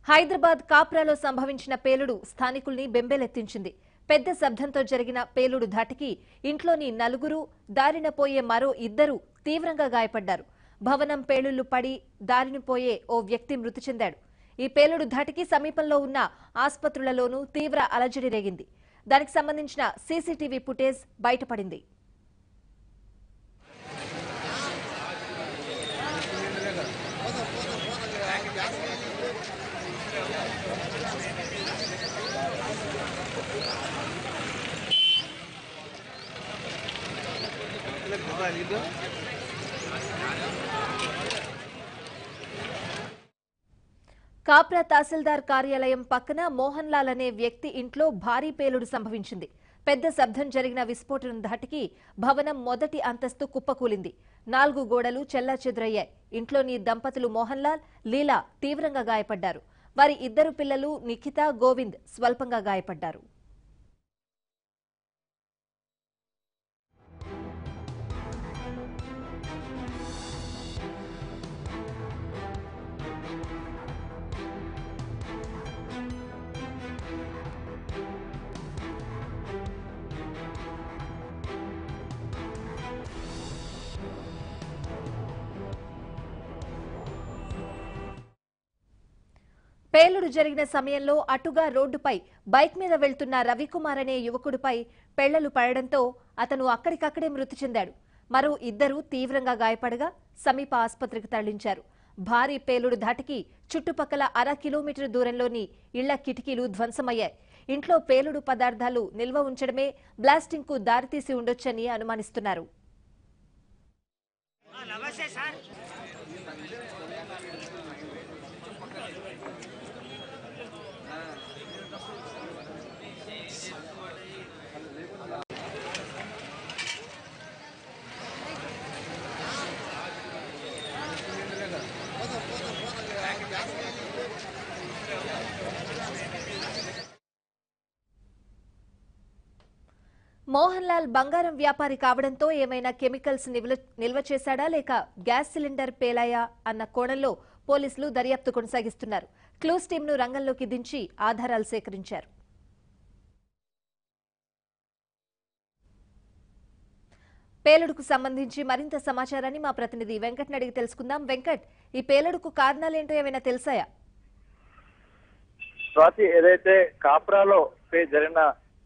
హైదరాబాద్ కాప్రాలో సంభవించిన పేలుడు స్థానికుల్ని బెంబేలెత్తించింది. పెద్ద శబ్దంతో జరిగిన పేలుడు ధాటికి ఇంట్లోని నలుగురు, దారిన పోయే మరో ఇద్దరు తీవ్రంగా గాయపడ్డారు. భవనం పేలుళ్లు పడి దారిన పోయే ఓ వ్యక్తి మృతి చెందాడు. ఈ పేలుడు ధాటికి సమీపంలో ఉన్న ఆసుపత్రులలోనూ తీవ్ర అలజడి రేగింది. దానికి సంబంధించిన సీసీటీవీ ఫుటేజ్ బయటపడింది. కాప్రా తహసీల్దార్ కార్యాలయం పక్కన మోహన్ లాల్ అనే వ్యక్తి ఇంట్లో భారీ పేలుడు సంభవించింది. పెద్ద శబ్దం జరిగిన విస్ఫోటనం ధాటికి భవనం మొదటి అంతస్తు కుప్పకూలింది. 4 గోడలు చెల్లాచెదురయ్యాయి. ఇంట్లోని దంపతులు మోహన్ లాల్, లీలా తీవ్రంగా గాయపడ్డారు. వారి ఇద్దరు పిల్లలు నిఖిత, గోవింద్ స్వల్పంగా గాయపడ్డారు. పేలుడు జరిగిన సమయంలో అటుగా రోడ్డుపై బైక్ మీద వెళ్తున్న రవికుమార్ అనే యువకుడిపై పెళ్లలు పడడంతో అతను అక్కడికక్కడే మృతి చెందాడు. మరో ఇద్దరు తీవ్రంగా గాయపడగా సమీప ఆసుపత్రికి తరలించారు. భారీ పేలుడు ధాటికి చుట్టుపక్కల 1/2 కిలోమీటర్ దూరంలోని ఇళ్ల కిటికీలు ధ్వంసమయ్యాయి. ఇంట్లో పేలుడు పదార్థాలు నిల్వ ఉంచడమే బ్లాస్టింగ్ కు దారితీసి ఉండొచ్చని అనుమానిస్తున్నారు. మోహన్ లాల్ బంగారం వ్యాపారి కావడంతో ఏమైనా కెమికల్స్ నిల్వ చేశాడా లేక గ్యాస్ సిలిండర్ పేలాయా అన్న కోణంలో పోలీసులు దర్యాప్తు కొనసాగిస్తున్నారు. క్లూస్ టీంను రంగంలోకి దించి ఆధారాలు సేకరించారు. పేలుడుకు సంబంధించి మరింత సమాచారాన్ని మా ప్రతినిధి వెంకట్ని అడిగి తెలుసుకుందాం. వెంకట్, ఈ పేలుడుకు కారణాలేంటో ఏమైనా తెలుసాయా? స్వాతి, ఏదైతే కాప్రాలో జరిగిన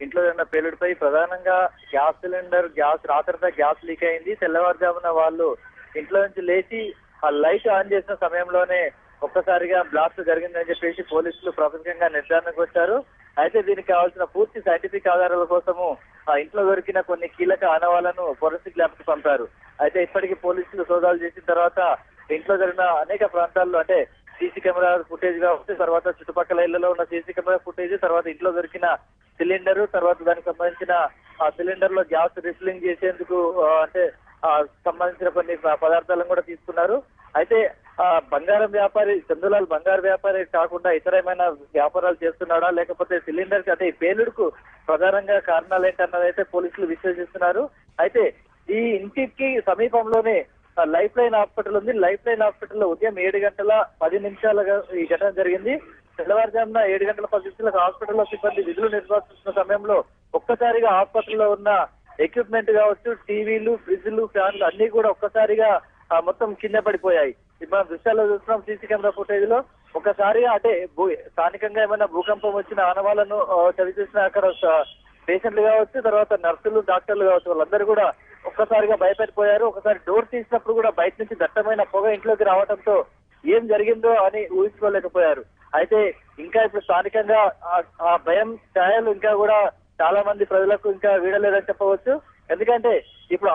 ఇంట్లో జరిగిన పేలుడుపై ప్రధానంగా గ్యాస్ సిలిండర్ రాత్రంతా గ్యాస్ లీక్ అయింది. తెల్లవారుజామున వాళ్ళు ఇంట్లో నుంచి లేచి ఆ లైట్ ఆన్ చేసిన సమయంలోనే ఒక్కసారిగా బ్లాస్ట్ జరిగిందని చెప్పేసి పోలీసులు ప్రాథమికంగా నిర్ధారణకు వచ్చారు. అయితే దీనికి కావాల్సిన పూర్తి సైంటిఫిక్ ఆధారాల కోసము ఆ ఇంట్లో దొరికిన కొన్ని కీలక ఆనవాళ్లను ఫోరెన్సిక్ ల్యాబ్ కు పంపారు. అయితే ఇప్పటికీ పోలీసులు సోదాలు చేసిన తర్వాత ఇంట్లో జరిగిన అనేక ప్రాంతాల్లో అంటే సీసీ కెమెరా ఫుటేజ్ కావచ్చు, తర్వాత చుట్టుపక్కల ఇళ్లలో ఉన్న సీసీ కెమెరా ఫుటేజ్, తర్వాత ఇంట్లో దొరికిన సిలిండర్, తర్వాత దానికి సంబంధించిన ఆ సిలిండర్ లో గ్యాస్ రిఫిల్లింగ్ చేసేందుకు అంటే సంబంధించిన కొన్ని పదార్థాలను కూడా తీసుకున్నారు. అయితే బంగారం వ్యాపారి చందులాల్ బంగారు వ్యాపారి కాకుండా ఇతర ఏమైనా వ్యాపారాలు చేస్తున్నాడా లేకపోతే సిలిండర్ కి అంటే ఈ పేలుడుకు ప్రధానంగా కారణాలు ఏంటన్నది అయితే పోలీసులు విశ్లేషిస్తున్నారు. అయితే ఈ ఇంటికి సమీపంలోనే లైఫ్ లైన్ హాస్పిటల్ ఉంది. లైఫ్ లైన్ హాస్పిటల్లో ఉదయం 7:10 ఈ ఘటన జరిగింది. తెల్లవారుజామున 7:10 హాస్పిటల్లో సిబ్బంది విధులు నిర్వహిస్తున్న సమయంలో ఒక్కసారిగా ఆసుపత్రిలో ఉన్న ఎక్విప్మెంట్ కావచ్చు, టీవీలు, ఫ్రిడ్జ్లు, ఫ్యాన్లు అన్ని కూడా ఒక్కసారిగా మొత్తం కింద పడిపోయాయి. మనం దృశ్యాల్లో చూస్తున్నాం సీసీ కెమెరా ఫుటేజ్ లో. ఒక్కసారిగా అంటే స్థానికంగా ఏమైనా భూకంపం వచ్చిన ఆనవాళ్లను చవి చూసిన అక్కడ పేషెంట్లు కావచ్చు, తర్వాత నర్సులు, డాక్టర్లు కావచ్చు, వాళ్ళందరూ కూడా ఒక్కసారిగా భయపడిపోయారు. ఒకసారి డోర్ తీసినప్పుడు కూడా బయట నుంచి దట్టమైన పొగ ఇంట్లోకి రావడంతో ఏం జరిగిందో అని ఊహించుకోలేకపోయారు. అయితే ఇంకా ఇప్పుడు స్థానికంగా ఆ భయం ఛాయలు ఇంకా కూడా చాలా మంది ప్రజలకు ఇంకా వీడలేదని చెప్పవచ్చు. ఎందుకంటే ఇప్పుడు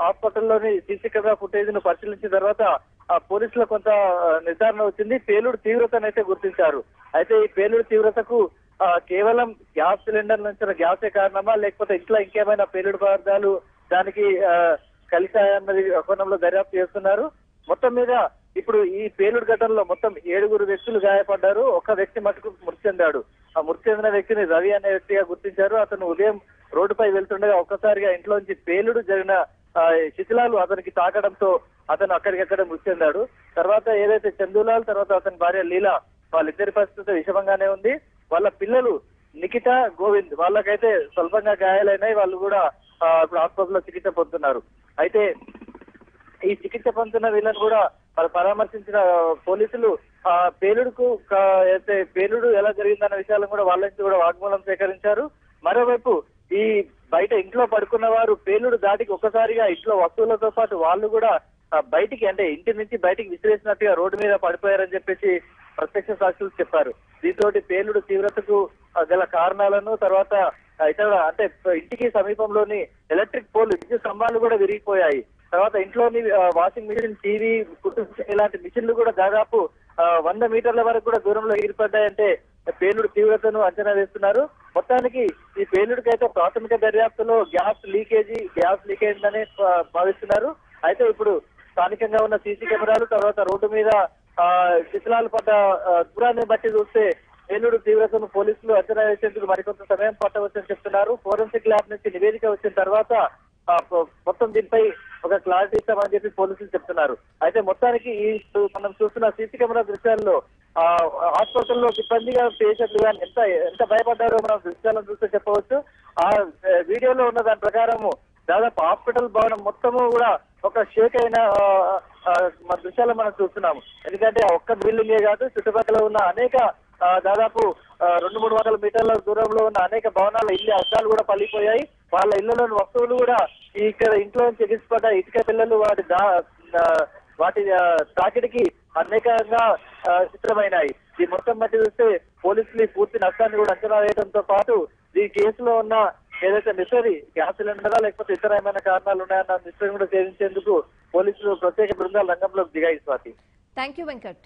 హాస్పిటల్లోని సీసీ కెమెరా ఫుటేజ్ ను పరిశీలించిన తర్వాత పోలీసులు కొంత నిర్ధారణ వచ్చింది. పేలుడు తీవ్రతను అయితే గుర్తించారు. అయితే ఈ పేలుడు తీవ్రతకు కేవలం గ్యాస్ సిలిండర్ నుంచి గ్యాసే కారణమా లేకపోతే ఇంట్లో ఇంకేమైనా పేలుడు పదార్థాలు దానికి కలిశాయన్నది కోణంలో దర్యాప్తు చేస్తున్నారు. మొత్తం మీద ఇప్పుడు ఈ పేలుడు ఘటనలో మొత్తం 7 వ్యక్తులు గాయపడ్డారు. ఒక వ్యక్తి మటుకు మృతి చెందాడు. ఆ మృతి చెందిన వ్యక్తిని రవి అనే వ్యక్తిగా గుర్తించారు. అతను ఉదయం రోడ్డుపై వెళ్తుండగా ఒక్కసారిగా ఇంట్లోంచి పేలుడు జరిగిన శిథిలాలు అతనికి తాకడంతో అతను అక్కడికక్కడ మృతి చెందాడు. తర్వాత ఏదైతే చందులాల్ తర్వాత అతని భార్య లీలా వాళ్ళిద్దరి పరిస్థితి విషమంగానే ఉంది. వాళ్ళ పిల్లలు నిఖిత, గోవింద్ వాళ్ళకైతే స్వల్పంగా గాయాలైనాయి. వాళ్ళు కూడా ఇప్పుడు హాస్పిటల్లో చికిత్స పొందుతున్నారు. అయితే ఈ చికిత్స పొందుతున్న వీళ్ళని కూడా పరామర్శించిన పోలీసులు పేలుడుకు అయితే పేలుడు ఎలా జరిగిందన్న విషయాలను కూడా వాళ్ళ నుంచి కూడా వాగ్మూలం సేకరించారు. మరోవైపు ఈ బయట ఇంట్లో పడుకున్న వారు పేలుడు దాటికి ఒక్కసారిగా ఇంట్లో వస్తువులతో పాటు వాళ్ళు కూడా బయటికి అంటే ఇంటి నుంచి బయటికి విసిరేసినట్టుగా రోడ్డు మీద పడిపోయారని చెప్పేసి ప్రత్యక్ష సాక్షులు చెప్పారు. దీంతో పేలుడు తీవ్రతకు గల కారణాలను తర్వాత ఇతర అంటే ఇంటికి సమీపంలోని ఎలక్ట్రిక్ పోల్ విద్యుత్ స్తంభాలు కూడా విరిగిపోయాయి. తర్వాత ఇంట్లోని వాషింగ్ మిషన్, టీవీ, ఇలాంటి మిషన్లు కూడా దాదాపు 100 మీటర్ల వరకు కూడా దూరంలో ఎగిరిపడ్డాయంటే పేలుడు తీవ్రతను అంచనా వేస్తున్నారు. మొత్తానికి ఈ పేలుడికి అయితే ప్రాథమిక దర్యాప్తులో గ్యాస్ లీక్ అయిందని భావిస్తున్నారు. అయితే ఇప్పుడు స్థానికంగా ఉన్న సీసీ కెమెరాలు తర్వాత రోడ్డు మీద శిథిలాలు పడ్డ దూరాన్ని బట్టి చూస్తే పేలుడు తీవ్రతను పోలీసులు అంచనా వేసేందుకు మరికొంత సమయం పట్టవచ్చని చెప్తున్నారు. ఫోరెన్సిక్ ల్యాబ్ నుంచి నివేదిక వచ్చిన తర్వాత మొత్తం దీనిపై ఒక క్లారిటీ ఇస్తామని చెప్పి పోలీసులు చెప్తున్నారు. అయితే మొత్తానికి ఈ మనం చూస్తున్న సీసీ కెమెరా దృశ్యాల్లో హాస్పిటల్లో సిబ్బందిగా పేషెంట్లు కానీ ఎంత భయపడ్డారో మనం దృశ్యాలను చూస్తే చెప్పవచ్చు. ఆ వీడియోలో ఉన్న దాని ప్రకారము దాదాపు హాస్పిటల్ భవనం మొత్తము కూడా ఒక షేక్ అయిన దృశ్యాలు మనం చూస్తున్నాము. ఎందుకంటే ఒక్క బిల్డింగే కాదు, చుట్టుపక్కల ఉన్న అనేక దాదాపు 200-300 మీటర్ల దూరంలో ఉన్న అనేక భవనాల ఇల్లు అద్దాలు కూడా పలిపోయాయి. వాళ్ళ ఇళ్లలోని వస్తువులు కూడా ఇక్కడ ఇంట్లో నుంచి ఎగిసిపడ్డ ఇటుక పిల్లలు వాటి తాకిడికి అనేకంగా చిత్రమైనాయి. ఈ మొత్తం బట్టి చూస్తే పోలీసులు పూర్తి నష్టాన్ని కూడా అంచనా వేయడంతో పాటు ఈ కేసులో ఉన్న ఏదైతే మిస్టరీ గ్యాస్ సిలిండరా లేకపోతే ఇతర ఏమైనా కారణాలు ఉన్నాయన్న మిస్టరీ కూడా ఛేదించేందుకు పోలీసులు ప్రత్యేక బృందాలు రంగంలోకి దిగాయి. స్వాతి. Thank you Venkat.